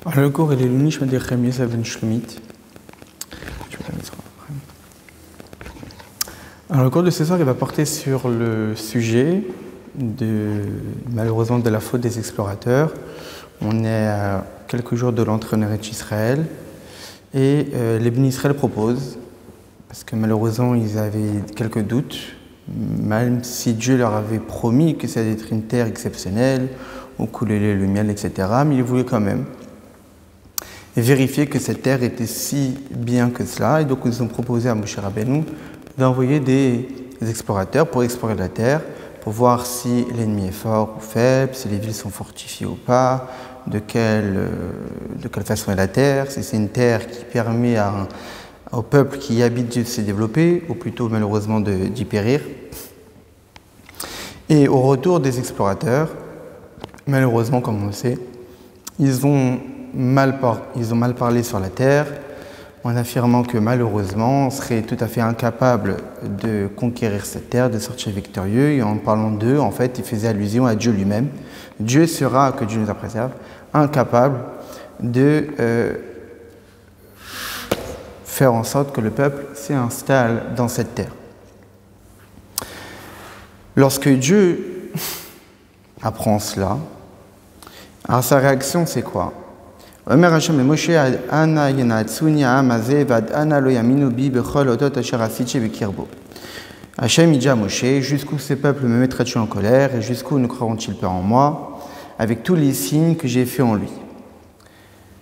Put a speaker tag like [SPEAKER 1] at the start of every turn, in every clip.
[SPEAKER 1] Alors, le cours, il est l'unique, je me dirais mieux, ça vient de Shlomit. Alors, le cours de ce soir, il va porter sur le sujet malheureusement de la faute des explorateurs. On est à quelques jours de l'entrée en Eretz Israël et les Béni Israël proposent, parce que malheureusement ils avaient quelques doutes, même si Dieu leur avait promis que ça allait être une terre exceptionnelle, où coulait le miel, etc., mais ils voulaient quand même vérifier que cette terre était si bien que cela, et donc ils ont proposé à Moshe Rabbeinu d'envoyer des explorateurs pour explorer la terre, pour voir si l'ennemi est fort ou faible, si les villes sont fortifiées ou pas, de quelle façon est la terre, si c'est une terre qui permet au peuple qui y habite de se développer, ou plutôt malheureusement d'y périr. Et au retour des explorateurs, malheureusement comme on le sait, ils ont mal parlé sur la terre, en affirmant que malheureusement on serait tout à fait incapable de conquérir cette terre, de sortir victorieux, et en parlant d'eux, en fait, il faisait allusion à Dieu lui-même. Dieu sera, que Dieu nous en préserve, incapable de faire en sorte que le peuple s'installe dans cette terre. Lorsque Dieu apprend cela, alors sa réaction c'est quoi? Omer Hashem et Moshe ana yenatsuni ha'amazeh vad ana lo yaminu bi bechol otot asher asiti bekirbo. Hashem dit à Moshe, jusqu'où ces peuples me mettraient-ils en colère et jusqu'où ne croiront-ils pas en moi, avec tous les signes que j'ai faits en lui.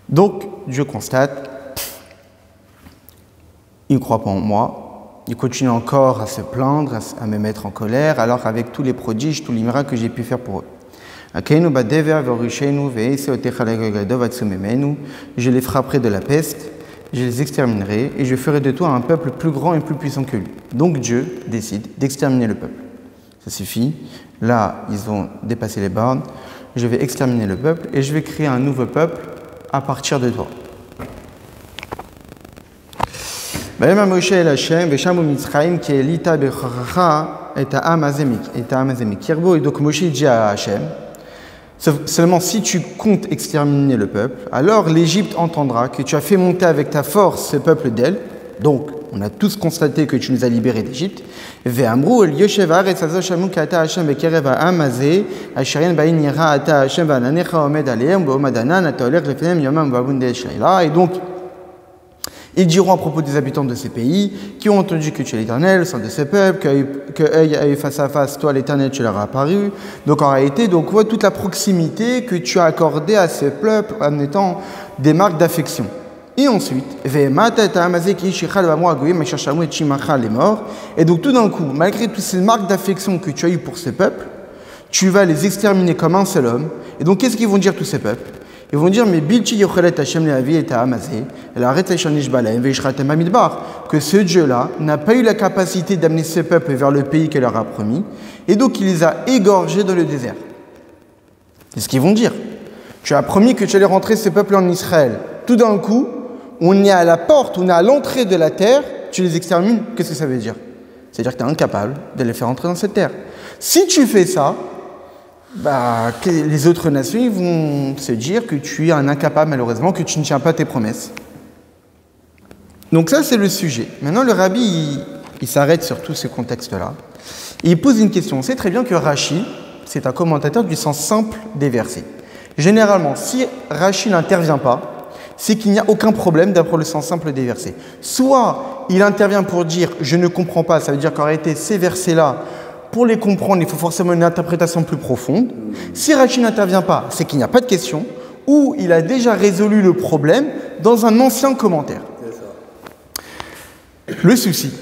[SPEAKER 1] Donc Dieu constate, ils ne croient pas en moi, ils continuent encore à se plaindre, à me mettre en colère, alors avec tous les prodiges, tous les miracles que j'ai pu faire pour eux. Je les frapperai de la peste, je les exterminerai et je ferai de toi un peuple plus grand et plus puissant que lui. Donc Dieu décide d'exterminer le peuple. Ça suffit, là ils ont dépassé les bornes, je vais exterminer le peuple et je vais créer un nouveau peuple à partir de toi. Et donc Moshe dit à Hachem, seulement si tu comptes exterminer le peuple, alors l'Égypte entendra que tu as fait monter avec ta force ce peuple d'elle. Donc, on a tous constaté que tu nous as libérés d'Égypte. Et donc, ils diront à propos des habitants de ces pays qui ont entendu que tu es l'Éternel, le Saint de ces peuples, qu'œil a eu face à face, toi l'Éternel, tu leur as apparu. Donc en réalité, donc, voit toute la proximité que tu as accordée à ces peuples en étant des marques d'affection. Et ensuite, et donc tout d'un coup, malgré toutes ces marques d'affection que tu as eues pour ces peuples, tu vas les exterminer comme un seul homme. Et donc qu'est-ce qu'ils vont dire tous ces peuples? Ils vont dire, mais que ce Dieu-là n'a pas eu la capacité d'amener ce peuple vers le pays qu'il leur a promis, et donc il les a égorgés dans le désert. C'est ce qu'ils vont dire. Tu as promis que tu allais rentrer ce peuple en Israël. Tout d'un coup, on est à la porte, on est à l'entrée de la terre, tu les extermines. Qu'est-ce que ça veut dire? C'est-à-dire que tu es incapable de les faire entrer dans cette terre. Si tu fais ça, les autres nations ils vont se dire que tu es un incapable, malheureusement, que tu ne tiens pas tes promesses. Donc ça, c'est le sujet. Maintenant, le rabbi, il s'arrête sur tout ce contexte-là. Et il pose une question. On sait très bien que Rashi, c'est un commentateur du sens simple des versets. Généralement, si Rashi n'intervient pas, c'est qu'il n'y a aucun problème d'après le sens simple des versets. Soit il intervient pour dire « je ne comprends pas », ça veut dire qu'en réalité, ces versets-là, pour les comprendre, il faut forcément une interprétation plus profonde. Si Rashi n'intervient pas, c'est qu'il n'y a pas de question, ou il a déjà résolu le problème dans un ancien commentaire. Le souci,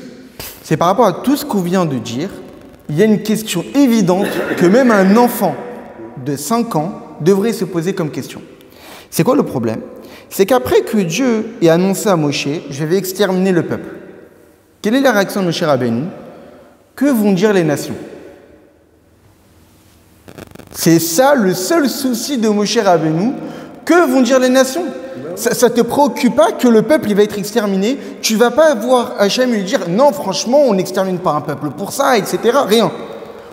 [SPEAKER 1] c'est par rapport à tout ce qu'on vient de dire, il y a une question évidente que même un enfant de 5 ans devrait se poser comme question. C'est quoi le problème? C'est qu'après que Dieu ait annoncé à Moshe, je vais exterminer le peuple. Quelle est la réaction de Moshe Rabbeinu? Que vont dire les nations? C'est ça le seul souci de Moshe Rabbeinu. Que vont dire les nations? Ça ne te préoccupe pas que le peuple il va être exterminé? Tu ne vas pas voir Hachem lui dire non, franchement, on n'extermine pas un peuple pour ça, etc. Rien.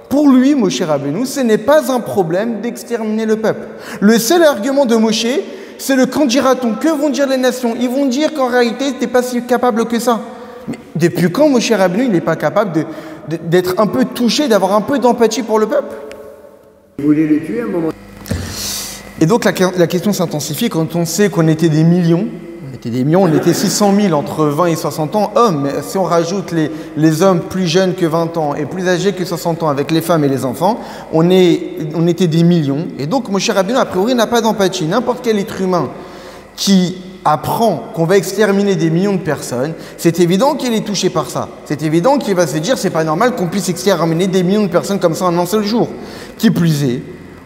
[SPEAKER 1] Pour lui, Moshe Rabbeinu, ce n'est pas un problème d'exterminer le peuple. Le seul argument de Moshe, c'est le quand dira-t-on. Que vont dire les nations? Ils vont dire qu'en réalité, tu n'es pas si capable que ça. Mais depuis quand Moshe Rabbeinu, il n'est pas capable d'être un peu touché, d'avoir un peu d'empathie pour le peuple?
[SPEAKER 2] Vous voulez le tuer à un moment?
[SPEAKER 1] Et donc la question s'intensifie quand on sait qu'on était des millions. On était 600 000 entre 20 et 60 ans, hommes. Mais si on rajoute les hommes plus jeunes que 20 ans et plus âgés que 60 ans avec les femmes et les enfants, on était des millions. Et donc Moshe Rabbeinu, a priori, n'a pas d'empathie. N'importe quel être humain qui apprend qu'on va exterminer des millions de personnes, c'est évident qu'il est touché par ça. C'est évident qu'il va se dire c'est pas normal qu'on puisse exterminer des millions de personnes comme ça en un seul jour. Qui plus est,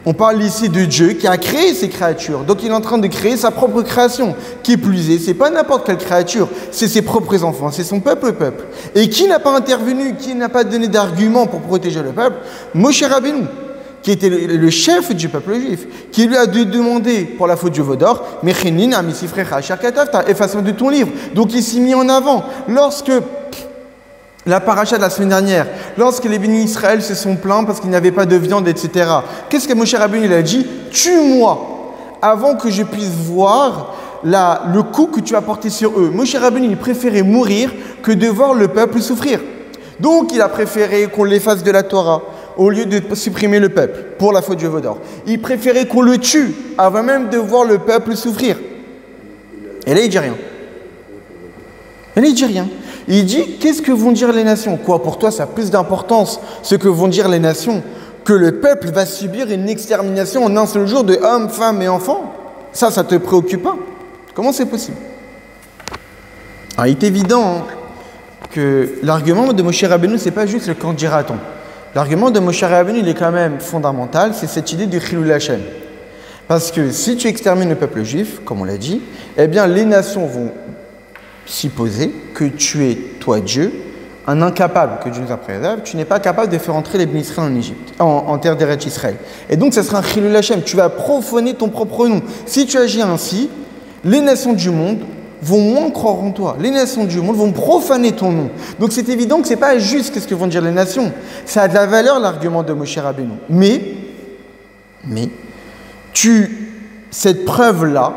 [SPEAKER 1] on parle ici de Dieu qui a créé ces créatures. Donc il est en train de créer sa propre création. Qui plus est, c'est pas n'importe quelle créature, c'est ses propres enfants, c'est son peuple, le peuple. Et qui n'a pas intervenu, qui n'a pas donné d'arguments pour protéger le peuple? Moshe Rabbeinu, qui était le chef du peuple juif, qui lui a demandé pour la faute du veau d'or, Mechenin amisifrecha sharkatavta, efface-moi de ton livre. Donc il s'est mis en avant. Lorsque la paracha de la semaine dernière, lorsque les bénis Israël se sont plaints parce qu'il n'y avait pas de viande, etc. Qu'est-ce que Moshe Rabbeinu il a dit? Tue-moi avant que je puisse voir le coup que tu as porté sur eux. Moshe Rabbeinu il préférait mourir que de voir le peuple souffrir. Donc il a préféré qu'on l'efface de la Torah au lieu de supprimer le peuple pour la faute du veau d'or. Il préférait qu'on le tue avant même de voir le peuple souffrir. Et là il dit rien. Il dit, qu'est-ce que vont dire les nations? Quoi, pour toi, ça a plus d'importance, ce que vont dire les nations, que le peuple va subir une extermination en un seul jour de hommes, femmes et enfants? Ça te préoccupe pas? Comment c'est possible? Alors, il est évident que l'argument de Moshe Rabbeinu, c'est pas juste le quand dira-t-on. L'argument de Moshe Rabbeinu, il est quand même fondamental, c'est cette idée du Chilul Hashem. Parce que si tu extermines le peuple juif, comme on l'a dit, eh bien les nations vont supposer que tu es, toi Dieu, un incapable, que Dieu nous a préservé, tu n'es pas capable de faire entrer les bénis Israël en Égypte, en terre d'Eretz Israël. Et donc, ça sera un Chilul Hashem, tu vas profaner ton propre nom. Si tu agis ainsi, les nations du monde vont moins croire en toi. Les nations du monde vont profaner ton nom. Donc, c'est évident que ce n'est pas juste qu'est-ce que vont dire les nations. Ça a de la valeur, l'argument de Moshe Rabbeinu. Mais, cette preuve-là,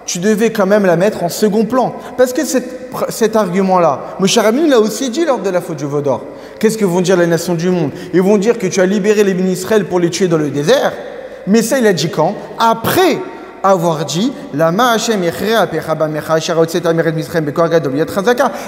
[SPEAKER 1] tu devais quand même la mettre en second plan. Parce que cet argument-là, Moshe Rabbeinu l'a aussi dit lors de la faute du veau d'or. Qu'est-ce que vont dire les nations du monde? Ils vont dire que tu as libéré les bénis Israël pour les tuer dans le désert. Mais ça, il a dit quand? Après avoir dit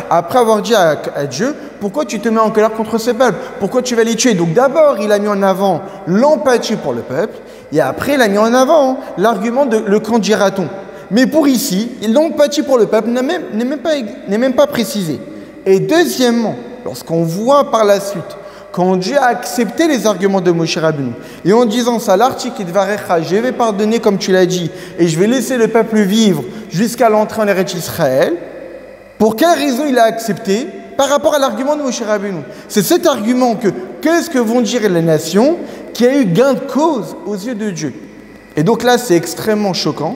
[SPEAKER 1] après avoir dit à Dieu, pourquoi tu te mets en colère contre ce peuple? Pourquoi tu vas les tuer? Donc d'abord, il a mis en avant l'empathie pour le peuple, et après, il a mis en avant l'argument de le quand dira-t-on. Mais pour ici, l'empathie pour le peuple n'est même pas précisée. Et deuxièmement, lorsqu'on voit par la suite, quand Dieu a accepté les arguments de Moshe Rabbeinu, et en disant ça, l'article Dvarecha, je vais pardonner comme tu l'as dit, et je vais laisser le peuple vivre jusqu'à l'entrée en Eretz Israël, pour quelle raison il a accepté? Par rapport à l'argument de Moshe Rabbeinu. C'est cet argument que, qu'est-ce que vont dire les nations, qui a eu gain de cause aux yeux de Dieu. Et donc là, c'est extrêmement choquant.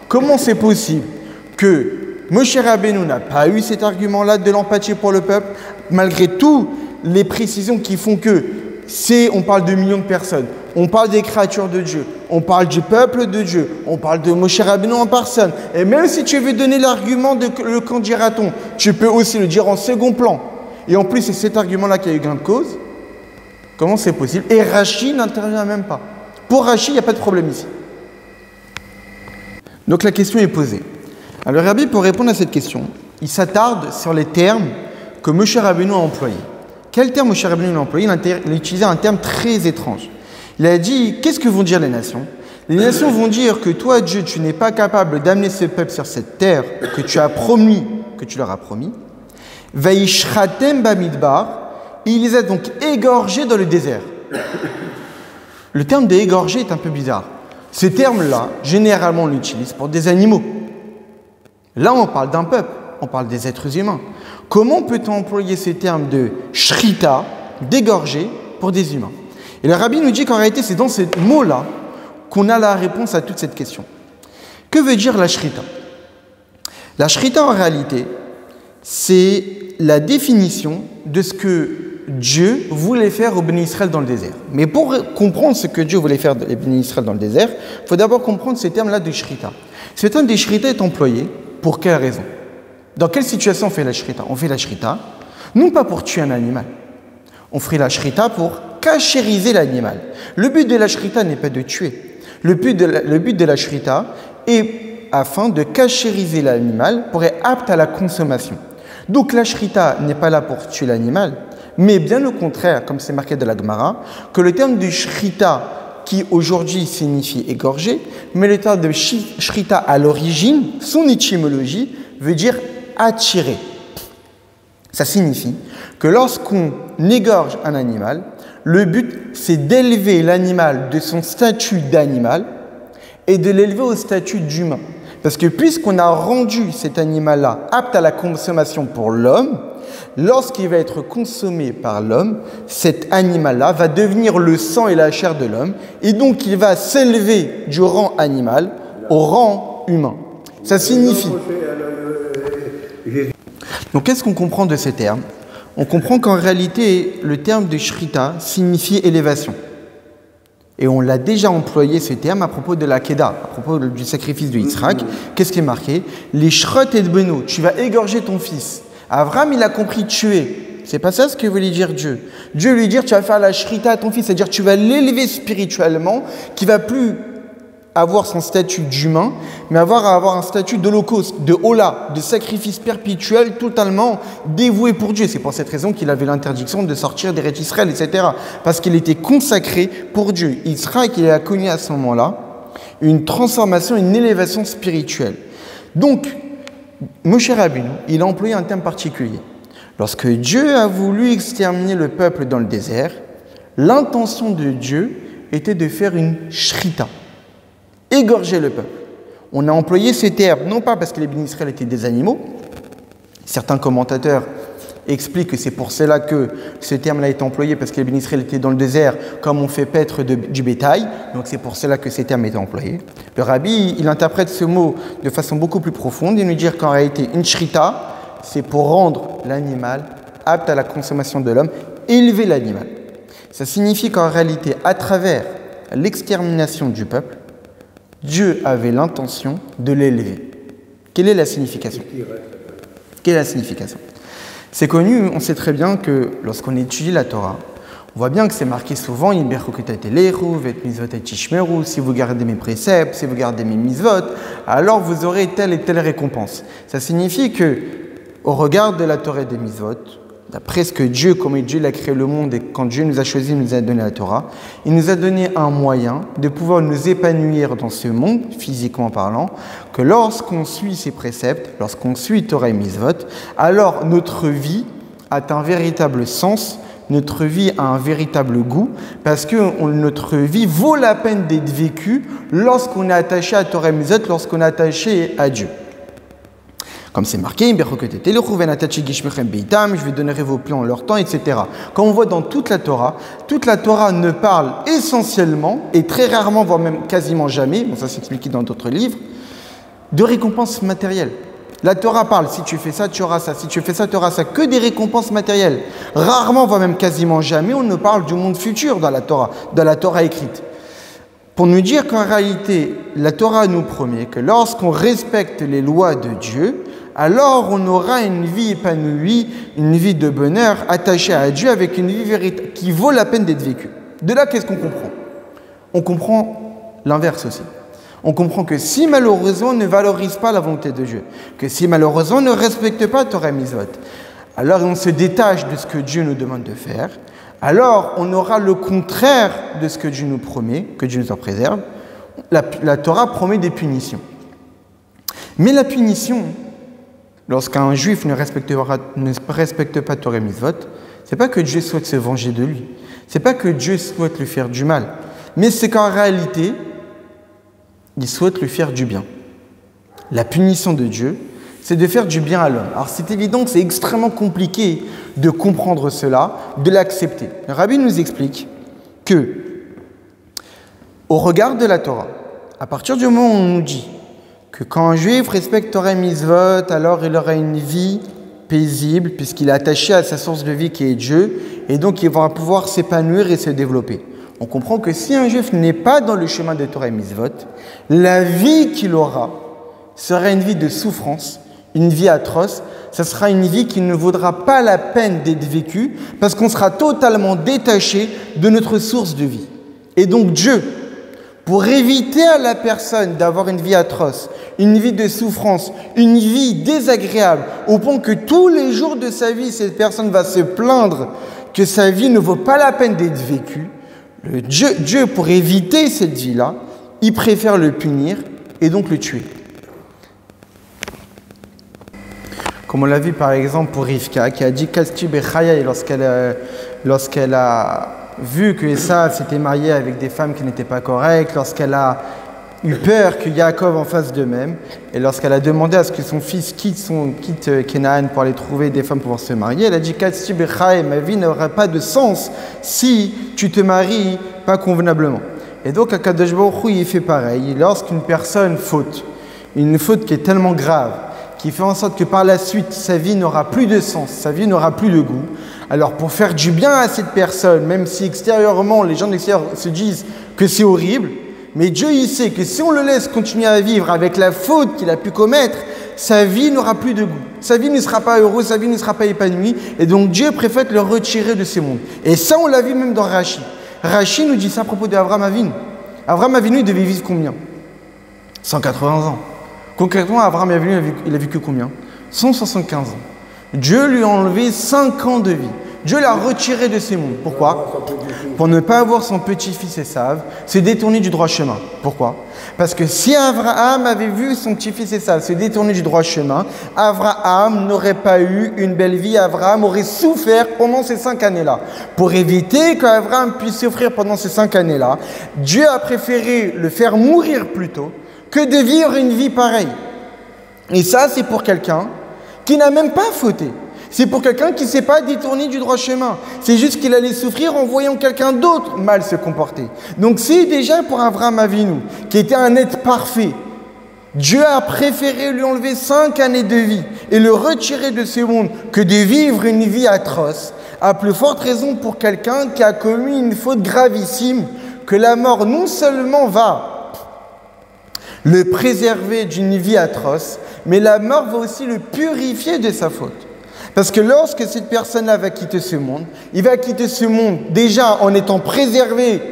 [SPEAKER 1] Comment c'est possible que Moshe Rabbeinu n'a pas eu cet argument-là de l'empathie pour le peuple, malgré toutes les précisions qui font que on parle de millions de personnes, on parle des créatures de Dieu, on parle du peuple de Dieu, on parle de Moshe Rabbeinu en personne. Et même si tu veux donner l'argument de le quand dira-t-on, tu peux aussi le dire en second plan. Et en plus, c'est cet argument-là qui a eu gain de cause. Comment c'est possible? Et Rashi n'intervient même pas. Pour Rashi, il n'y a pas de problème ici. Donc la question est posée. Alors le Rabbi, pour répondre à cette question, il s'attarde sur les termes que Moshe Rabbeinu a employés. Quel terme Moshe Rabbeinu a employé? Il a utilisé un terme très étrange. Il a dit, qu'est-ce que vont dire les nations? Les nations vont dire que toi, Dieu, tu n'es pas capable d'amener ce peuple sur cette terre que tu as promis, que tu leur as promis. Vaishratem bamidbar, il les a donc égorgés dans le désert. Le terme d'égorger est un peu bizarre. Ce terme-là, généralement, on l'utilise pour des animaux. Là, on parle d'un peuple, on parle des êtres humains. Comment peut-on employer ce terme de shrita, d'égorger, pour des humains? Et le Rabbi nous dit qu'en réalité, c'est dans ce mot-là qu'on a la réponse à toute cette question. Que veut dire la shrita? La shrita, en réalité, c'est la définition de ce que Dieu voulait faire aux bénis Israël dans le désert. Mais pour comprendre ce que Dieu voulait faire aux bénis Israël dans le désert, il faut d'abord comprendre ce terme-là de shrita. Ce terme de shrita est employé pour quelle raison? Dans quelle situation on fait la shrita? On fait la shrita non pas pour tuer un animal. On fait la shrita pour cachériser l'animal. Le but de la shrita n'est pas de tuer. Le but de la shrita est afin de cachériser l'animal pour être apte à la consommation. Donc la shrita n'est pas là pour tuer l'animal, mais bien au contraire, comme c'est marqué dans la Gemara, que le terme de shrita qui aujourd'hui signifie égorger, mais le terme de shrita à l'origine, son étymologie, veut dire attirer. Ça signifie que lorsqu'on égorge un animal, le but c'est d'élever l'animal de son statut d'animal et de l'élever au statut d'humain. Parce que puisqu'on a rendu cet animal-là apte à la consommation pour l'homme, lorsqu'il va être consommé par l'homme, cet animal-là va devenir le sang et la chair de l'homme, et donc il va s'élever du rang animal au rang humain. Ça signifie... Donc qu'est-ce qu'on comprend de ces termes? On comprend qu'en réalité, le terme de shrita signifie élévation. Et on l'a déjà employé ce terme à propos de la Keda, à propos du sacrifice de Yitzhak. Qu'est-ce qui est marqué? Les shrot et beno, tu vas égorger ton fils. Abraham, il a compris tuer. C'est pas ça ce que voulait dire Dieu. Dieu lui dit, tu vas faire la shrita à ton fils, c'est-à-dire tu vas l'élever spirituellement, qui va plus avoir son statut d'humain, mais avoir un statut d'holocauste, de hola, de sacrifice perpétuel totalement dévoué pour Dieu. C'est pour cette raison qu'il avait l'interdiction de sortir d'Eretz Israël, etc. Parce qu'il était consacré pour Dieu. Israël, il a connu à ce moment-là une transformation, une élévation spirituelle. Donc, Moshe Rabbeinu, il a employé un terme particulier. Lorsque Dieu a voulu exterminer le peuple dans le désert, l'intention de Dieu était de faire une shrita. Égorger le peuple. On a employé ces termes, non pas parce que les bénis Israël étaient des animaux. Certains commentateurs expliquent que c'est pour cela que ce terme-là est employé, parce que les bénis Israël étaient dans le désert, comme on fait paître du bétail. Donc c'est pour cela que ces termes étaient employés. Le rabbi, il interprète ce mot de façon beaucoup plus profonde. Il nous dit qu'en réalité, une shrita, c'est pour rendre l'animal apte à la consommation de l'homme, élever l'animal. Ça signifie qu'en réalité, à travers l'extermination du peuple, Dieu avait l'intention de l'élever. Quelle est la signification? Quelle est la signification? C'est connu, on sait très bien que lorsqu'on étudie la Torah, on voit bien que c'est marqué souvent si vous gardez mes préceptes, si vous gardez mes mitzvot, alors vous aurez telle et telle récompense. Ça signifie que, au regard de la Torah et des mitzvot, d'après ce que Dieu, comme Dieu a créé le monde et quand Dieu nous a choisi, il nous a donné la Torah, il nous a donné un moyen de pouvoir nous épanouir dans ce monde, physiquement parlant, que lorsqu'on suit ses préceptes, lorsqu'on suit Torah et Mitzvot, alors notre vie a un véritable sens, notre vie a un véritable goût, parce que notre vie vaut la peine d'être vécue lorsqu'on est attaché à Torah et Mitzvot, lorsqu'on est attaché à Dieu. Comme c'est marqué, je vais donner vos plans en leur temps, etc. Comme on voit dans toute la Torah ne parle essentiellement, et très rarement, voire même quasiment jamais, bon ça s'explique dans d'autres livres, de récompenses matérielles. La Torah parle, si tu fais ça, tu auras ça, si tu fais ça, tu auras ça, que des récompenses matérielles. Rarement, voire même quasiment jamais, on ne parle du monde futur dans la Torah écrite. Pour nous dire qu'en réalité, la Torah nous promet que lorsqu'on respecte les lois de Dieu, alors on aura une vie épanouie, une vie de bonheur, attachée à Dieu, avec une vie véritable qui vaut la peine d'être vécue. De là, qu'est-ce qu'on comprend? On comprend l'inverse aussi. On comprend que si malheureusement on ne valorise pas la volonté de Dieu, que si malheureusement on ne respecte pas Torah et Mitzvot, alors on se détache de ce que Dieu nous demande de faire, alors on aura le contraire de ce que Dieu nous promet, que Dieu nous en préserve. La Torah promet des punitions. Mais la punition, lorsqu'un juif ne respecte pas Torah et Mitzvot, c'est pas que Dieu souhaite se venger de lui, c'est pas que Dieu souhaite lui faire du mal, mais c'est qu'en réalité, il souhaite lui faire du bien. La punition de Dieu, c'est de faire du bien à l'homme. Alors c'est évident que c'est extrêmement compliqué de comprendre cela, de l'accepter. Le rabbi nous explique que, au regard de la Torah, à partir du moment où on nous dit que quand un juif respecte Torah et Mitzvot, alors il aura une vie paisible, puisqu'il est attaché à sa source de vie qui est Dieu, Et donc, il va pouvoir s'épanouir et se développer. On comprend que si un juif n'est pas dans le chemin de Torah et Mitzvot, la vie qu'il aura sera une vie de souffrance, une vie atroce. Ce sera une vie qui ne vaudra pas la peine d'être vécue parce qu'on sera totalement détaché de notre source de vie. Et donc Dieu, pour éviter à la personne d'avoir une vie atroce, une vie de souffrance, une vie désagréable, au point que tous les jours de sa vie, cette personne va se plaindre que sa vie ne vaut pas la peine d'être vécue, Dieu, pour éviter cette vie-là, il préfère le punir et donc le tuer. Comme on l'a vu par exemple pour Rivka, qui a dit Kasti Bechaya lorsqu'elle a vu que Esav s'était marié avec des femmes qui n'étaient pas correctes, lorsqu'elle a eu peur que Yaakov en fasse de même, et lorsqu'elle a demandé à ce que son fils quitte Canaan pour aller trouver des femmes pour pouvoir se marier, elle a dit Kasti Bechaya, ma vie n'aura pas de sens si tu te maries pas convenablement. Et donc Akadosh Baruch Hu, il fait pareil. Lorsqu'une personne faute, une faute qui est tellement grave, qui fait en sorte que par la suite, sa vie n'aura plus de sens, sa vie n'aura plus de goût. Alors pour faire du bien à cette personne, même si extérieurement, les gens de l'extérieur se disent que c'est horrible, mais Dieu, il sait que si on le laisse continuer à vivre avec la faute qu'il a pu commettre, sa vie n'aura plus de goût. Sa vie ne sera pas heureuse, sa vie ne sera pas épanouie. Et donc Dieu préfère le retirer de ce monde. Et ça, on l'a vu même dans Rashi. Rashi nous dit ça à propos d'Avraham Avinu. Avraham Avinu, il devait vivre combien? 180 ans. Concrètement, Avraham Avinu, il a vécu combien? 175 ans. Dieu lui a enlevé 5 ans de vie. Dieu l'a retiré de ces mondes. Pourquoi? Pour ne pas avoir son petit-fils Esav se détourner du droit chemin. Pourquoi? Parce que si Abraham avait vu son petit-fils Esav se détourner du droit chemin, Abraham n'aurait pas eu une belle vie. Abraham aurait souffert pendant ces 5 années-là. Pour éviter qu'Abraham puisse souffrir pendant ces 5 années-là, Dieu a préféré le faire mourir plutôt que de vivre une vie pareille. Et ça, c'est pour quelqu'un qui n'a même pas fauté. C'est pour quelqu'un qui ne s'est pas détourné du droit chemin. C'est juste qu'il allait souffrir en voyant quelqu'un d'autre mal se comporter. Donc si déjà pour Avraham Avinu, qui était un être parfait, Dieu a préféré lui enlever 5 années de vie et le retirer de ce monde que de vivre une vie atroce, à plus forte raison pour quelqu'un qui a commis une faute gravissime, que la mort non seulement va le préserver d'une vie atroce, mais la mort va aussi le purifier de sa faute. Parce que lorsque cette personne-là va quitter ce monde, il va quitter ce monde déjà en étant préservé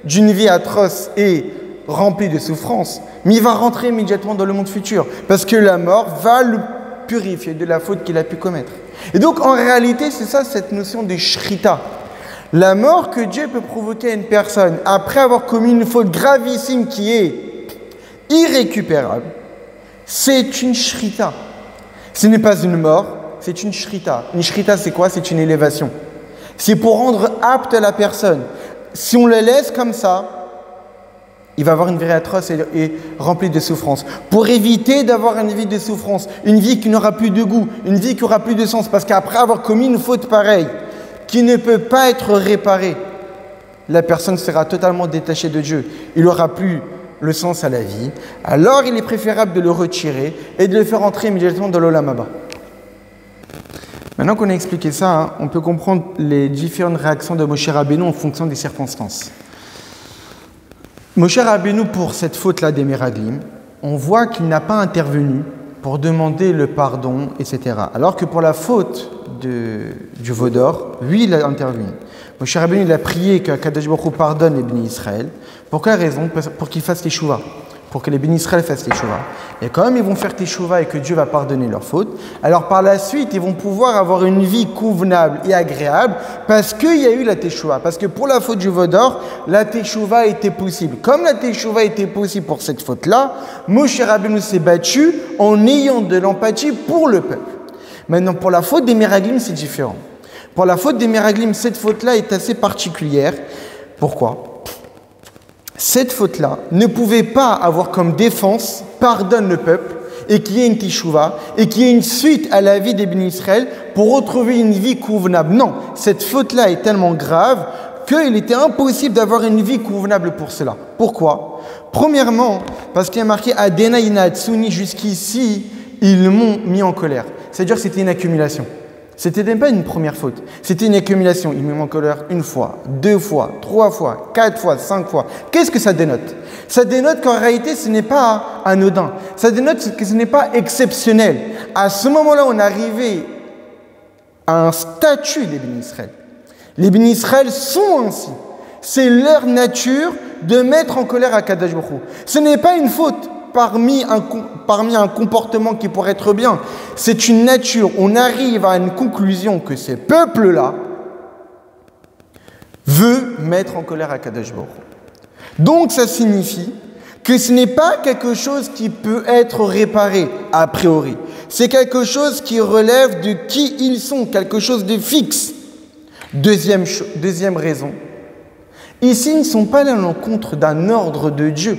[SPEAKER 1] d'une vie atroce et remplie de souffrance, mais il va rentrer immédiatement dans le monde futur, parce que la mort va le purifier de la faute qu'il a pu commettre. Et donc en réalité, c'est ça cette notion de shrita. La mort que Dieu peut provoquer à une personne après avoir commis une faute gravissime qui est irrécupérable, c'est une shrita. Ce n'est pas une mort, c'est une shrita. Une shrita, c'est quoi? C'est une élévation. C'est pour rendre apte la personne. Si on le laisse comme ça, il va avoir une vie atroce et remplie de souffrance. Pour éviter d'avoir une vie de souffrance, une vie qui n'aura plus de goût, une vie qui n'aura plus de sens, parce qu'après avoir commis une faute pareille, qui ne peut pas être réparée, la personne sera totalement détachée de Dieu. Il n'aura plus le sens à la vie. Alors il est préférable de le retirer et de le faire entrer immédiatement dans l'Olam Haba. Maintenant qu'on a expliqué ça, on peut comprendre les différentes réactions de Moshe Rabbeinu en fonction des circonstances. Moshe Rabbeinu, pour cette faute-là des Meraglim, on voit qu'il n'a pas intervenu pour demander le pardon, etc. Alors que pour la faute du veau d'or, lui, il a intervenu. Moshe Rabbeinu, il a prié qu'Akadosh Baruch Hu pardonne les bénis Israël. Pour quelle raison? Pour qu'ils fassent les chouvas. Pour que les bénis Israël fassent les chouvas. Et comme ils vont faire les chouvas et que Dieu va pardonner leurs fautes, alors par la suite, ils vont pouvoir avoir une vie convenable et agréable parce qu'il y a eu la teshuva. Parce que pour la faute du veau d'or, la teshuva était possible. Comme la teshuva était possible pour cette faute-là, Moshe Rabbeinu s'est battu en ayant de l'empathie pour le peuple. Maintenant, pour la faute des Meraglim, c'est différent. Pour la faute des Meraglim, cette faute-là est assez particulière. Pourquoi? Cette faute-là ne pouvait pas avoir comme défense « pardonne le peuple » et qu'il y ait une teshuva et qu'il y ait une suite à la vie des bénis Israël pour retrouver une vie convenable. Non, cette faute-là est tellement grave qu'il était impossible d'avoir une vie convenable pour cela. Pourquoi? Premièrement, parce qu'il y a marqué « Adena ina Hatsuni » jusqu'ici, ils m'ont mis en colère. C'est-à-dire que c'était une accumulation. C'était même pas une première faute. C'était une accumulation. Il me met en colère une fois, 2 fois, 3 fois, 4 fois, 5 fois. Qu'est-ce que ça dénote? Ça dénote qu'en réalité, ce n'est pas anodin. Ça dénote que ce n'est pas exceptionnel. À ce moment-là, on est arrivé à un statut des bénis Israël. Les bénis Israël sont ainsi. C'est leur nature de mettre en colère Akadosh Baruch Hu. Ce n'est pas une faute parmi un comportement qui pourrait être bien. C'est une nature. On arrive à une conclusion que ce peuple-là veut mettre en colère Akadosh Baruch Hu. Donc ça signifie que ce n'est pas quelque chose qui peut être réparé a priori. C'est quelque chose qui relève de qui ils sont, quelque chose de fixe. Deuxième raison. Ici, ils ne sont pas à l'encontre d'un ordre de Dieu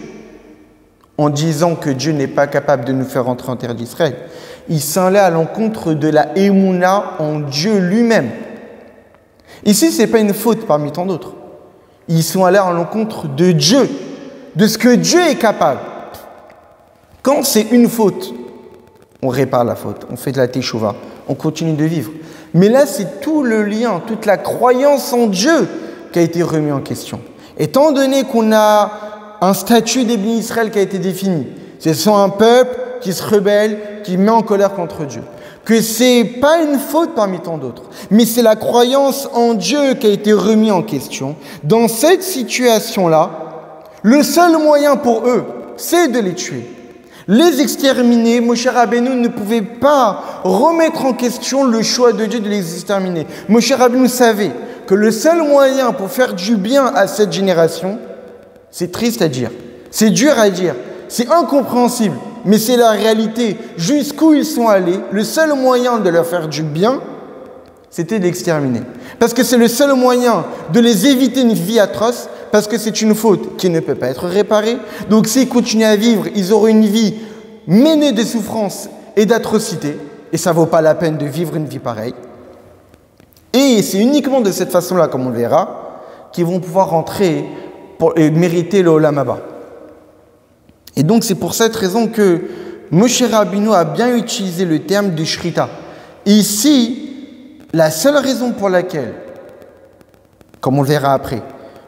[SPEAKER 1] en disant que Dieu n'est pas capable de nous faire entrer en terre d'Israël. Ils sont là à l'encontre de la Emouna en Dieu lui-même. Ici, ce n'est pas une faute parmi tant d'autres. Ils sont allés à l'encontre de Dieu, de ce que Dieu est capable. Quand c'est une faute, on répare la faute, on fait de la teshuva, on continue de vivre. Mais là, c'est tout le lien, toute la croyance en Dieu qui a été remis en question. Étant donné qu'on a un statut des bénis Israël qui a été défini, ce sont un peuple qui se rebelle, qui met en colère contre Dieu. Que c'est pas une faute parmi tant d'autres, mais c'est la croyance en Dieu qui a été remis en question. Dans cette situation-là, le seul moyen pour eux, c'est de les tuer. Les exterminer, Moshe Rabbeinu ne pouvait pas remettre en question le choix de Dieu de les exterminer. Moshe Rabbeinu savait que le seul moyen pour faire du bien à cette génération, c'est triste à dire, c'est dur à dire, c'est incompréhensible, mais c'est la réalité. Jusqu'où ils sont allés, le seul moyen de leur faire du bien, c'était de l'exterminer. Parce que c'est le seul moyen de les éviter une vie atroce, parce que c'est une faute qui ne peut pas être réparée. Donc s'ils continuent à vivre, ils auront une vie menée de souffrances et d'atrocités, et ça ne vaut pas la peine de vivre une vie pareille. Et c'est uniquement de cette façon-là, comme on le verra, qu'ils vont pouvoir rentrer et mériter le Olam Haba. Et donc c'est pour cette raison que Moshe Rabbeinu a bien utilisé le terme de Shrita. Ici, la seule raison pour laquelle, comme on le verra après,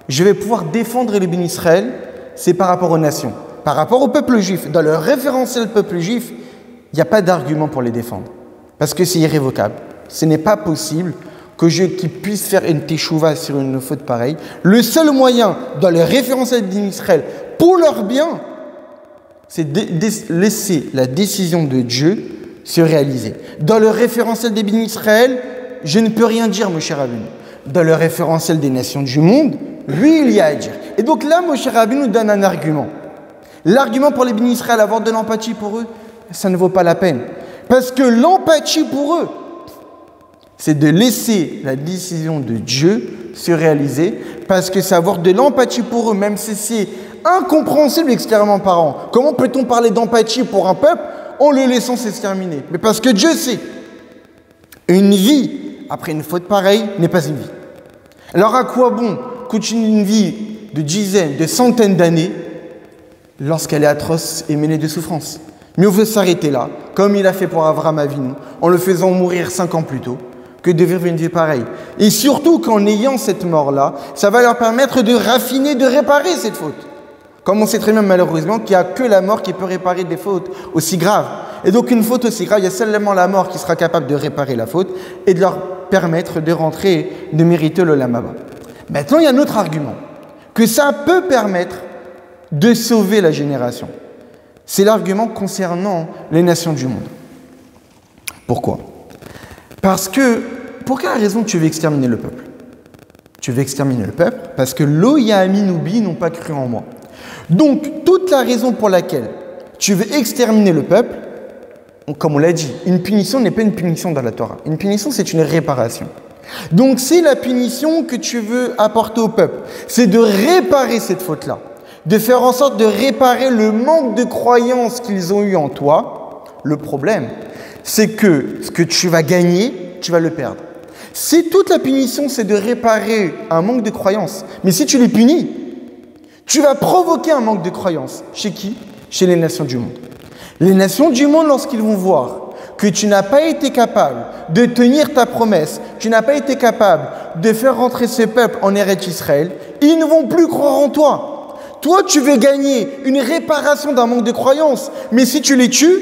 [SPEAKER 1] je vais pouvoir défendre les bénis Israël, c'est par rapport aux nations. Par rapport au peuple juif, dans le référentiel peuple juif, il n'y a pas d'argument pour les défendre. Parce que c'est irrévocable. Ce n'est pas possible qu'ils puissent faire une teshuva sur une faute pareille. Le seul moyen, dans le référentiel des bénis Israël, pour leur bien, c'est de laisser la décision de Dieu se réaliser. Dans le référentiel des bénis Israël, je ne peux rien dire, Moshe Rabbeinu. Dans le référentiel des nations du monde, lui, il y a à dire. Et donc là, Moshe Rabbeinu nous donne un argument. L'argument pour les bénis Israël, avoir de l'empathie pour eux, ça ne vaut pas la peine. Parce que l'empathie pour eux, c'est de laisser la décision de Dieu se réaliser, parce que c'est avoir de l'empathie pour eux, même si c'est incompréhensible extérieurement parlant. Comment peut-on parler d'empathie pour un peuple en le laissant s'exterminer? Mais parce que Dieu sait, une vie après une faute pareille n'est pas une vie. Alors à quoi bon continuer une vie de dizaines, de centaines d'années lorsqu'elle est atroce et mêlée de souffrance? Mieux vaut s'arrêter là, comme il a fait pour Avraham Avinu, en le faisant mourir 5 ans plus tôt, que de vivre une vie pareille. Et surtout qu'en ayant cette mort-là, ça va leur permettre de raffiner, de réparer cette faute. Comme on sait très bien malheureusement qu'il n'y a que la mort qui peut réparer des fautes aussi graves. Et donc une faute aussi grave, il y a seulement la mort qui sera capable de réparer la faute et de leur permettre de rentrer, de mériter le Olam Haba. Maintenant, il y a un autre argument, que ça peut permettre de sauver la génération. C'est l'argument concernant les nations du monde. Pourquoi? Parce que, pour quelle raison tu veux exterminer le peuple? Tu veux exterminer le peuple parce que Lo Ya'aminou n'ont pas cru en moi. Donc, toute la raison pour laquelle tu veux exterminer le peuple, comme on l'a dit, une punition n'est pas une punition dans la Torah. Une punition, c'est une réparation. Donc, c'est la punition que tu veux apporter au peuple. C'est de réparer cette faute-là. De faire en sorte de réparer le manque de croyance qu'ils ont eu en toi. Le problème, c'est que ce que tu vas gagner, tu vas le perdre. Si toute la punition, c'est de réparer un manque de croyance, mais si tu les punis, tu vas provoquer un manque de croyance. Chez qui? Chez les nations du monde. Les nations du monde, lorsqu'ils vont voir que tu n'as pas été capable de tenir ta promesse, tu n'as pas été capable de faire rentrer ce peuple en Eretz Israël, ils ne vont plus croire en toi. Toi, tu veux gagner une réparation d'un manque de croyance, mais si tu les tues,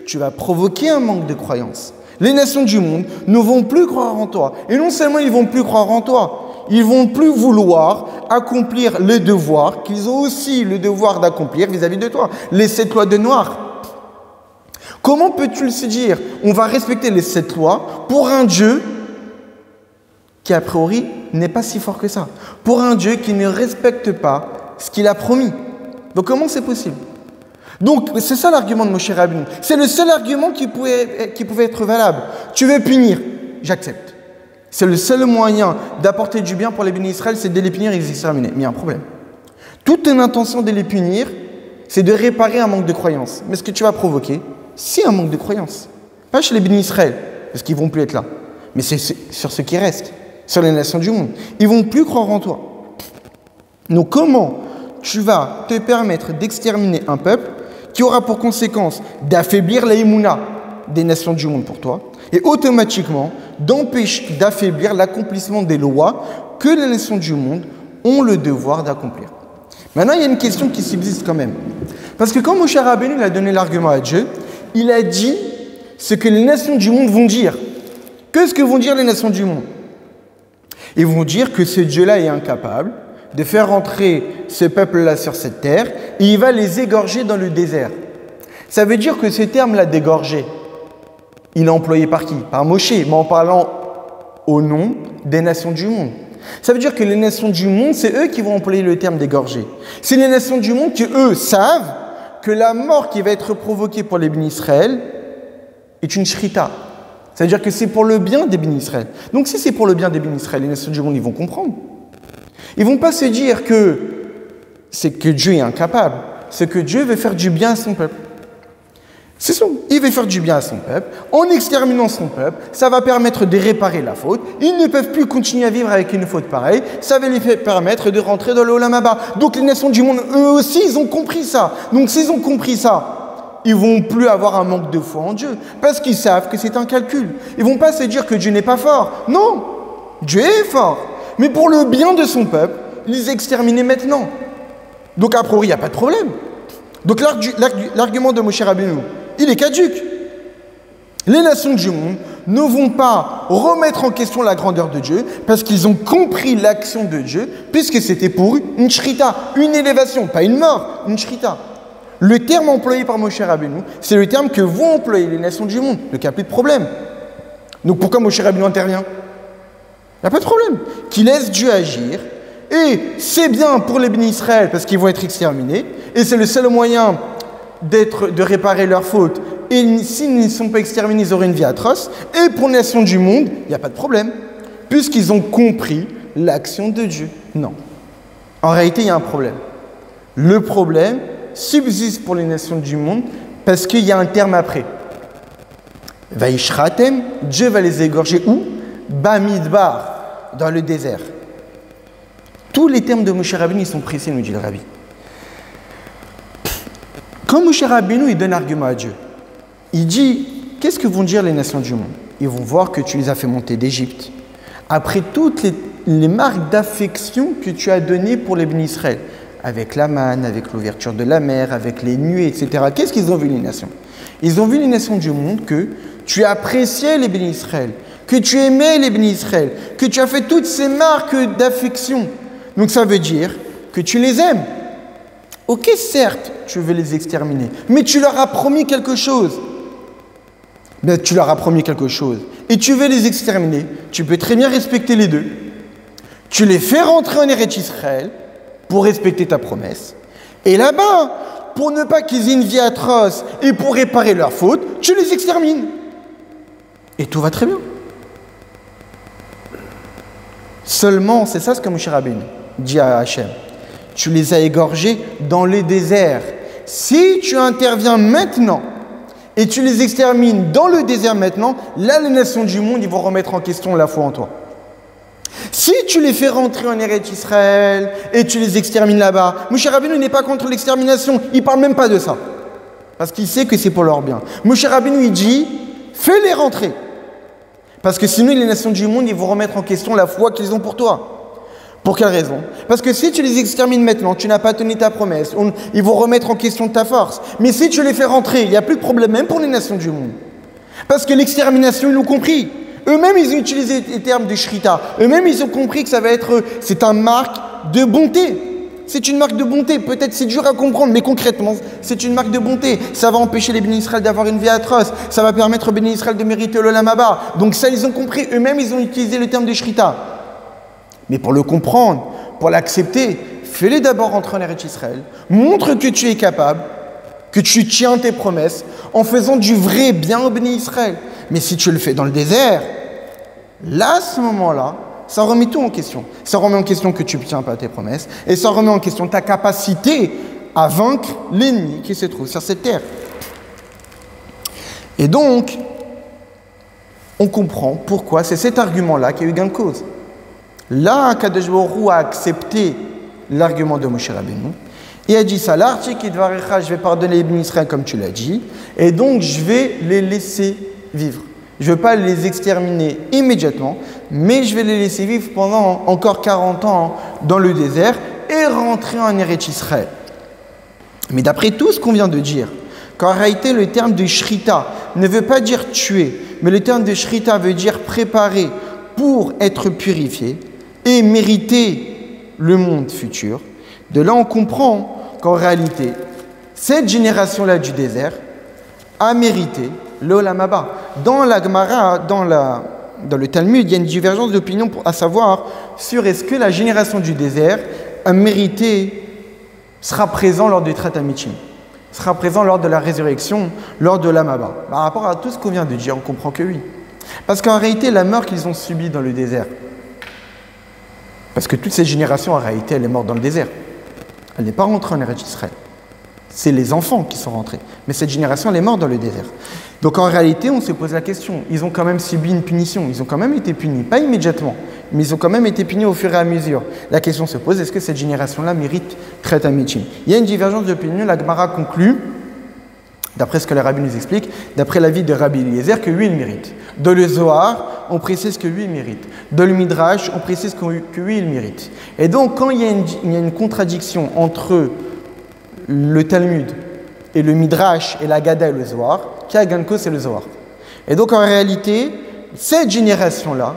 [SPEAKER 1] tu vas provoquer un manque de croyance. Les nations du monde ne vont plus croire en toi. Et non seulement ils ne vont plus croire en toi, ils ne vont plus vouloir accomplir le devoir qu'ils ont aussi le devoir d'accomplir vis-à-vis de toi. Les 7 lois de Noir. Comment peux-tu se dire, on va respecter les 7 lois pour un Dieu qui a priori n'est pas si fort que ça, pour un Dieu qui ne respecte pas ce qu'il a promis. Donc comment c'est possible? Donc c'est ça l'argument de Moshe Rabbeinu. C'est le seul argument qui pouvait être valable. Tu veux punir, j'accepte. C'est le seul moyen d'apporter du bien pour les bénis Israël, c'est de les punir et les exterminer. Mais il y a un problème. Toute ton intention de les punir, c'est de réparer un manque de croyance. Mais ce que tu vas provoquer, c'est un manque de croyance. Pas chez les bénis Israël, parce qu'ils ne vont plus être là. Mais c'est sur ceux qui restent, sur les nations du monde. Ils ne vont plus croire en toi. Donc comment tu vas te permettre d'exterminer un peuple qui aura pour conséquence d'affaiblir la Emouna des nations du monde pour toi, et automatiquement d'affaiblir l'accomplissement des lois que les nations du monde ont le devoir d'accomplir. Maintenant, il y a une question qui subsiste quand même. Parce que quand Moshe Rabbeinu a donné l'argument à Dieu, il a dit ce que les nations du monde vont dire. Qu'est-ce que vont dire les nations du monde? Ils vont dire que ce Dieu-là est incapable de faire rentrer ce peuple-là sur cette terre, et il va les égorger dans le désert. Ça veut dire que ce terme-là, d'égorger, il est employé par qui? Par Moshe, mais en parlant au nom des nations du monde. Ça veut dire que les nations du monde, c'est eux qui vont employer le terme d'égorger. C'est les nations du monde qui, eux, savent que la mort qui va être provoquée pour les bénis Israël est une shrita. Ça veut dire que c'est pour le bien des bénis Israël. Donc si c'est pour le bien des bénis Israël, les nations du monde, ils vont comprendre. Ils ne vont pas se dire que c'est que Dieu est incapable. C'est que Dieu veut faire du bien à son peuple. C'est ça. Il veut faire du bien à son peuple. En exterminant son peuple, ça va permettre de réparer la faute. Ils ne peuvent plus continuer à vivre avec une faute pareille. Ça va les permettre de rentrer dans le Olam Haba. Donc les nations du monde, eux aussi, ils ont compris ça. Donc s'ils ont compris ça, ils ne vont plus avoir un manque de foi en Dieu. Parce qu'ils savent que c'est un calcul. Ils ne vont pas se dire que Dieu n'est pas fort. Non, Dieu est fort. Mais pour le bien de son peuple, les exterminer maintenant. Donc, a priori, il n'y a pas de problème. Donc, l'argument de Moshe Rabbeinu, il est caduque. Les nations du monde ne vont pas remettre en question la grandeur de Dieu parce qu'ils ont compris l'action de Dieu, puisque c'était pour une shrita, une élévation, pas une mort, une shrita. Le terme employé par Moshe Rabbeinu, c'est le terme que vont employer les nations du monde. Donc, il n'y a plus de problème. Donc, pourquoi Moshe Rabbeinu intervient? Il n'y a pas de problème. Qu'il laisse Dieu agir. Et c'est bien pour les bénis Israël parce qu'ils vont être exterminés. Et c'est le seul moyen de réparer leurs fautes. Et s'ils ne sont pas exterminés, ils auraient une vie atroce. Et pour les nations du monde, il n'y a pas de problème. Puisqu'ils ont compris l'action de Dieu. Non. En réalité, il y a un problème. Le problème subsiste pour les nations du monde parce qu'il y a un terme après. Vaishratem, Dieu va les égorger où? Bamidbar, dans le désert. Tous les termes de Moshe Rabbeinu sont précis, nous dit le Rabbi. Quand Moshe Rabbeinu il donne argument à Dieu, il dit, qu'est-ce que vont dire les nations du monde? Ils vont voir que tu les as fait monter d'Égypte. Après toutes les marques d'affection que tu as données pour les bénis Israël, avec la manne, avec l'ouverture de la mer, avec les nuées, etc. Qu'est-ce qu'ils ont vu les nations? Ils ont vu les nations du monde que tu appréciais les bénis Israël, que tu aimais les bénis Israël, que tu as fait toutes ces marques d'affection. Donc ça veut dire que tu les aimes. Ok, certes, tu veux les exterminer, mais tu leur as promis quelque chose. Ben, tu leur as promis quelque chose et tu veux les exterminer. Tu peux très bien respecter les deux. Tu les fais rentrer en Eretz Israël pour respecter ta promesse. Et là-bas, pour ne pas qu'ils aient une vie atroce et pour réparer leurs fautes, tu les extermines. Et tout va très bien. Seulement, c'est ça ce que Moshe Rabbeinu dit à Hachem. Tu les as égorgés dans le désert. Si tu interviens maintenant et tu les extermines dans le désert maintenant, là, les nations du monde, ils vont remettre en question la foi en toi. Si tu les fais rentrer en Eretz Israël et tu les extermines là-bas, Moshe Rabbeinu n'est pas contre l'extermination. Il ne parle même pas de ça. Parce qu'il sait que c'est pour leur bien. Moshe Rabbeinu, il dit, fais-les rentrer. Parce que sinon, les nations du monde, ils vont remettre en question la foi qu'ils ont pour toi. Pour quelle raison? Parce que si tu les extermines maintenant, tu n'as pas tenu ta promesse, ils vont remettre en question ta force. Mais si tu les fais rentrer, il n'y a plus de problème même pour les nations du monde. Parce que l'extermination, ils l'ont compris. Eux-mêmes, ils ont utilisé les termes de shrita. Eux-mêmes, ils ont compris que ça va être, c'est un marque de bonté. C'est une marque de bonté. Peut-être c'est dur à comprendre, mais concrètement, c'est une marque de bonté. Ça va empêcher les bénis Israël d'avoir une vie atroce. Ça va permettre aux bénis Israël de mériter l'olam haba. Donc ça, ils ont compris. Eux-mêmes, ils ont utilisé le terme de shrita. Mais pour le comprendre, pour l'accepter, fais-les d'abord rentrer en Eretz Israël. Montre que tu es capable, que tu tiens tes promesses en faisant du vrai bien au béni Israël. Mais si tu le fais dans le désert, là, à ce moment-là, ça remet tout en question. Ça remet en question que tu ne tiens pas tes promesses et ça remet en question ta capacité à vaincre l'ennemi qui se trouve sur cette terre. Et donc, on comprend pourquoi c'est cet argument-là qui a eu gain de cause. Là, Kadosh Baruch Hu a accepté l'argument de Moshe Rabbeinu et a dit ça, je vais pardonner les bénis Israël comme tu l'as dit, et donc je vais les laisser vivre. Je ne veux pas les exterminer immédiatement, mais je vais les laisser vivre pendant encore 40 ans dans le désert et rentrer en Eretz Israël. Mais d'après tout ce qu'on vient de dire, qu'en réalité le terme de shrita ne veut pas dire tuer, mais le terme de shrita veut dire préparer pour être purifié et mériter le monde futur. De là, on comprend qu'en réalité, cette génération-là du désert a mérité l'olam haba. Dans la Gemara, dans le Talmud, il y a une divergence d'opinion à savoir sur est-ce que la génération du désert a mérité, sera présent lors du Trat HaMitim, sera présent lors de la résurrection, lors de l'olam haba. Par rapport à tout ce qu'on vient de dire, on comprend que oui. Parce qu'en réalité, la mort qu'ils ont subie dans le désert, parce que toute cette génération, en réalité, elle est morte dans le désert. Elle n'est pas rentrée en Eretz Israël. C'est les enfants qui sont rentrés. Mais cette génération, elle est morte dans le désert. Donc en réalité, on se pose la question. Ils ont quand même subi une punition. Ils ont quand même été punis. Pas immédiatement, mais ils ont quand même été punis au fur et à mesure. La question se pose, est-ce que cette génération-là mérite Trat HaMitim? Il y a une divergence d'opinion. La Gemara conclut, d'après ce que les rabbis nous expliquent, d'après l'avis de Rabbi Eliezer, que lui, il mérite. Dans le Zohar, on précise que lui, il mérite. Dans le Midrash, on précise que lui, il mérite. Et donc, quand il y a une contradiction entre le Talmud et le Midrash et la Gada et le Zohar, qui a gain de cause, c'est le Zohar. Et donc, en réalité, cette génération-là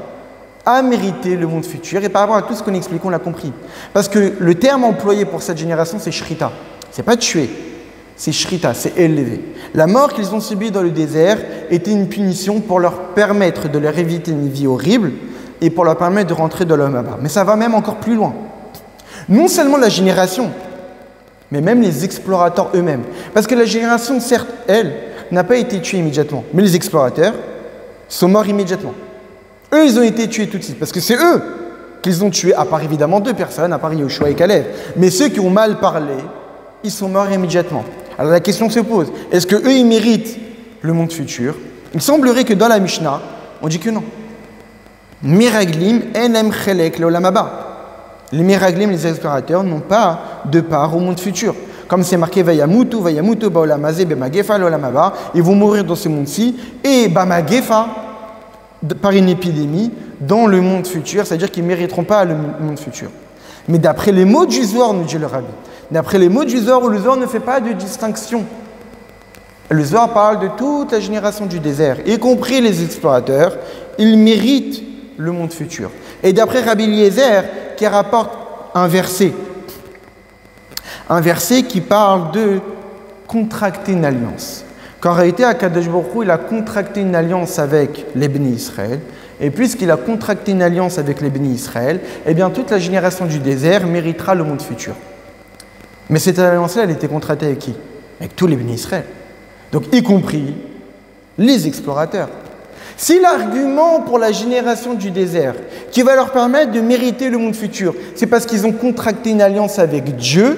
[SPEAKER 1] a mérité le monde futur. Et par rapport à tout ce qu'on explique, on l'a compris. Parce que le terme employé pour cette génération, c'est shrita. C'est pas tuer. C'est shrita, c'est élevé. La mort qu'ils ont subie dans le désert était une punition pour leur permettre de leur éviter une vie horrible et pour leur permettre de rentrer dans l'olam haba. Mais ça va même encore plus loin. Non seulement la génération, mais même les explorateurs eux-mêmes. Parce que la génération, certes, elle, n'a pas été tuée immédiatement. Mais les explorateurs sont morts immédiatement. Eux, ils ont été tués tout de suite. Parce que c'est eux qu'ils ont tués, à part évidemment 2 personnes, à part Yoshua et Caleb. Mais ceux qui ont mal parlé, ils sont morts immédiatement. Alors la question se pose, est-ce qu'eux, ils méritent le monde futur? Il semblerait que dans la Mishnah, on dit que non. Miraglim enem chelek leolam haba. Les miraglim, les explorateurs, n'ont pas de part au monde futur. Comme c'est marqué Vayamutu baolam hazeh bemagefa leolam haba, ils vont mourir dans ce monde-ci, et bamagefa, par une épidémie, dans le monde futur, c'est-à-dire qu'ils ne mériteront pas le monde futur. Mais d'après les mots du Zohar, nous dit le Rabbi, d'après les mots du Zohar, où le Zohar ne fait pas de distinction. Le Zohar parle de toute la génération du désert, y compris les explorateurs, ils méritent le monde futur. Et d'après Rabbi Eliezer, qui rapporte un verset qui parle de contracter une alliance. Qu'en réalité, Akadosh Baruch Hu, il a contracté une alliance avec les bénis Israël, et puisqu'il a contracté une alliance avec les bénis Israël, eh bien toute la génération du désert méritera le monde futur. Mais cette alliance-là, elle était contractée avec qui? Avec tous les bénis Israël. Donc, y compris les explorateurs. Si l'argument pour la génération du désert, qui va leur permettre de mériter le monde futur, c'est parce qu'ils ont contracté une alliance avec Dieu,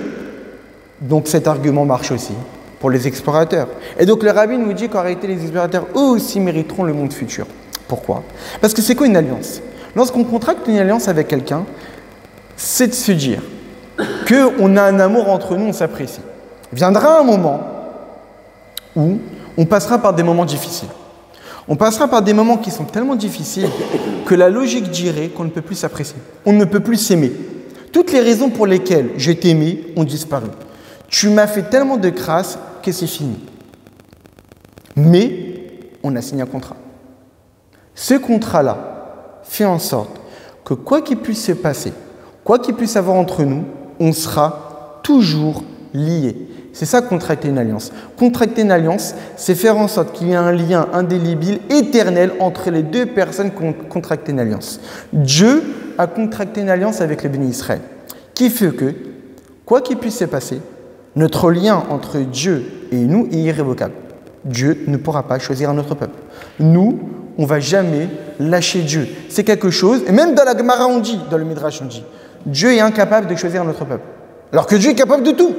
[SPEAKER 1] donc cet argument marche aussi pour les explorateurs. Et donc, le rabbin nous dit qu'en réalité, les explorateurs, eux aussi, mériteront le monde futur. Pourquoi? Parce que c'est quoi une alliance? Lorsqu'on contracte une alliance avec quelqu'un, c'est de se dire qu'on a un amour entre nous, on s'apprécie. Viendra un moment où on passera par des moments difficiles. On passera par des moments qui sont tellement difficiles que la logique dirait qu'on ne peut plus s'apprécier. On ne peut plus s'aimer. Toutes les raisons pour lesquelles je t'aimais ont disparu. Tu m'as fait tellement de grâce que c'est fini. Mais on a signé un contrat. Ce contrat-là fait en sorte que quoi qu'il puisse se passer, quoi qu'il puisse avoir entre nous, on sera toujours liés. C'est ça, contracter une alliance. Contracter une alliance, c'est faire en sorte qu'il y ait un lien indélébile, éternel, entre les deux personnes qui ont contracté une alliance. Dieu a contracté une alliance avec les bénis Israël, qui fait que, quoi qu'il puisse se passer, notre lien entre Dieu et nous est irrévocable. Dieu ne pourra pas choisir un autre peuple. Nous, on ne va jamais lâcher Dieu. C'est quelque chose, et même dans la Gemara on dit, dans le Midrash on dit, Dieu est incapable de choisir un autre peuple. Alors que Dieu est capable de tout.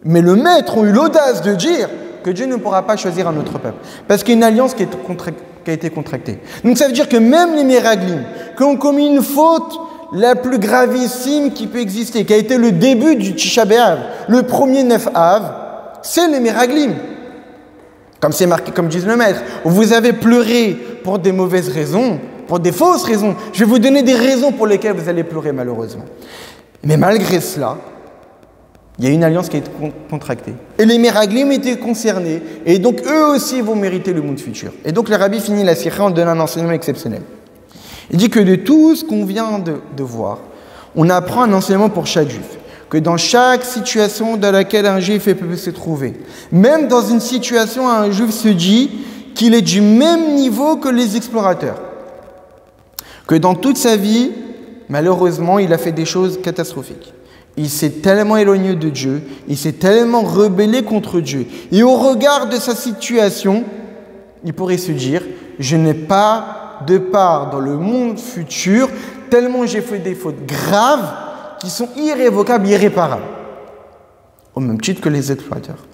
[SPEAKER 1] Mais le maître a eu l'audace de dire que Dieu ne pourra pas choisir un autre peuple. Parce qu'il y a une alliance qui a été contractée. Donc ça veut dire que même les Méraglim, qui ont commis une faute la plus gravissime qui peut exister, qui a été le début du Tisha B'Av, le premier 9 Av, c'est les Méraglim. Comme c'est marqué, comme dit le maître, vous avez pleuré pour des mauvaises raisons, pour des fausses raisons. Je vais vous donner des raisons pour lesquelles vous allez pleurer malheureusement. Mais malgré cela, il y a une alliance qui a été contractée. Et les Méraglim étaient concernés. Et donc, eux aussi vont mériter le monde futur. Et donc, le rabbi finit la sikha en donnant un enseignement exceptionnel. Il dit que de tout ce qu'on vient de voir, on apprend un enseignement pour chaque juif. Que dans chaque situation dans laquelle un juif peut se trouver, même dans une situation où un juif se dit qu'il est du même niveau que les explorateurs. Que dans toute sa vie, malheureusement, il a fait des choses catastrophiques. Il s'est tellement éloigné de Dieu, il s'est tellement rebellé contre Dieu. Et au regard de sa situation, il pourrait se dire, je n'ai pas de part dans le monde futur, tellement j'ai fait des fautes graves qui sont irrévocables, irréparables. Au même titre que les exploiteurs.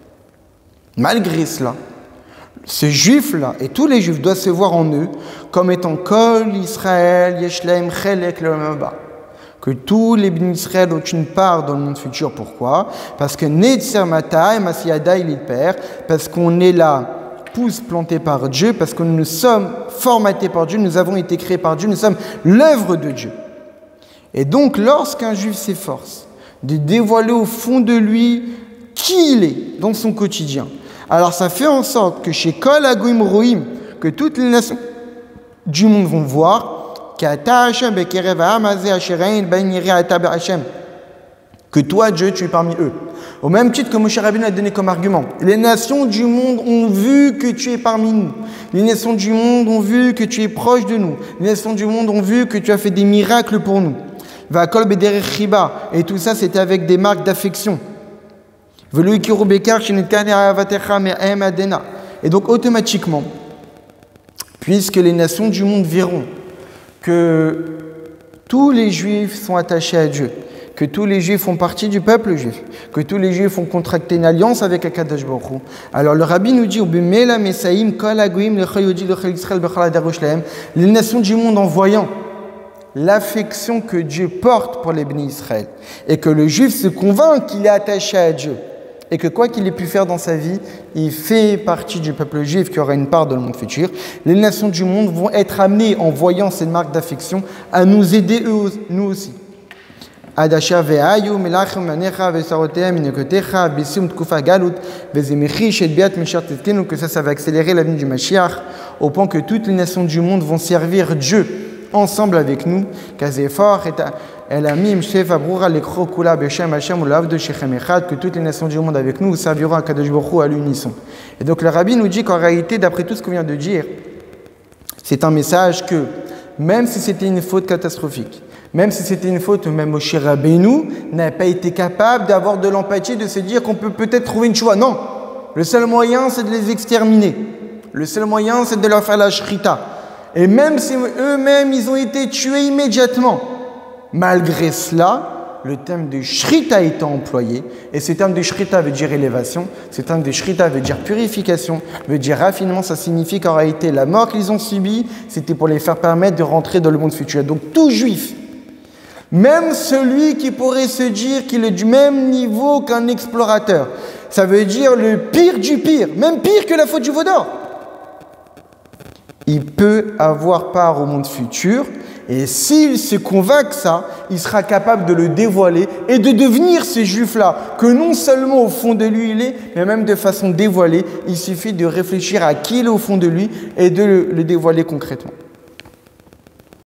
[SPEAKER 1] Malgré cela, ce juif-là et tous les juifs doivent se voir en eux comme étant Kol Israël, Yeshlaim, Chelek, Le'Olam. Que tous les bénis Israël ont une part dans le monde futur. Pourquoi? Parce que Netzer Matai, Masiyada, il est père, parce qu'on est la pousse plantée par Dieu, parce que nous sommes formatés par Dieu, nous avons été créés par Dieu, nous sommes l'œuvre de Dieu. Et donc, lorsqu'un juif s'efforce de dévoiler au fond de lui qui il est dans son quotidien, alors ça fait en sorte que chez Kol Hagoyim Roim, que toutes les nations du monde vont voir, que toi, Dieu, tu es parmi eux. Au même titre que Moshe Rabbeinu a donné comme argument. Les nations du monde ont vu que tu es parmi nous. Les nations du monde ont vu que tu es proche de nous. Les nations du monde ont vu que tu as fait des miracles pour nous. Et tout ça, c'était avec des marques d'affection. Et donc, automatiquement, puisque les nations du monde verront que tous les Juifs sont attachés à Dieu, que tous les Juifs font partie du peuple juif, que tous les Juifs ont contracté une alliance avec Akadosh Baruch Hu. Alors le rabbi nous dit, les nations du monde en voyant l'affection que Dieu porte pour les bénis Israël, et que le Juif se convainc qu'il est attaché à Dieu, et que quoi qu'il ait pu faire dans sa vie, il fait partie du peuple juif qui aura une part dans le monde futur. Les nations du monde vont être amenées, en voyant cette marque d'affection, à nous aider nous aussi. Que ça va accélérer la venue du Mashiach, au point que toutes les nations du monde vont servir Dieu ensemble avec nous. Que toutes les nations du monde avec nous serviront à Kadosh Baruch Hu à l'unisson. Et donc le rabbi nous dit qu'en réalité, d'après tout ce qu'on vient de dire, c'est un message que même si c'était une faute catastrophique, même si c'était une faute, même Moshe Rabbeinu n'a pas été capable d'avoir de l'empathie, de se dire qu'on peut peut-être trouver une choix. Non, le seul moyen c'est de les exterminer. Le seul moyen c'est de leur faire la shrita. Et même si eux-mêmes ils ont été tués immédiatement, malgré cela, le terme de shrita a été employé. Et ce terme de shrita veut dire élévation, ce terme de shrita veut dire purification, veut dire raffinement. Ça signifie qu'en réalité, la mort qu'ils ont subie, c'était pour les faire permettre de rentrer dans le monde futur. Donc tout juif, même celui qui pourrait se dire qu'il est du même niveau qu'un explorateur, ça veut dire le pire du pire, même pire que la faute du veau d'or. il peut avoir part au monde futur. Et s'il se convainc ça, il sera capable de le dévoiler et de devenir ce juif-là, que non seulement au fond de lui il est, mais même de façon dévoilée. Il suffit de réfléchir à qui il est au fond de lui et de le dévoiler concrètement.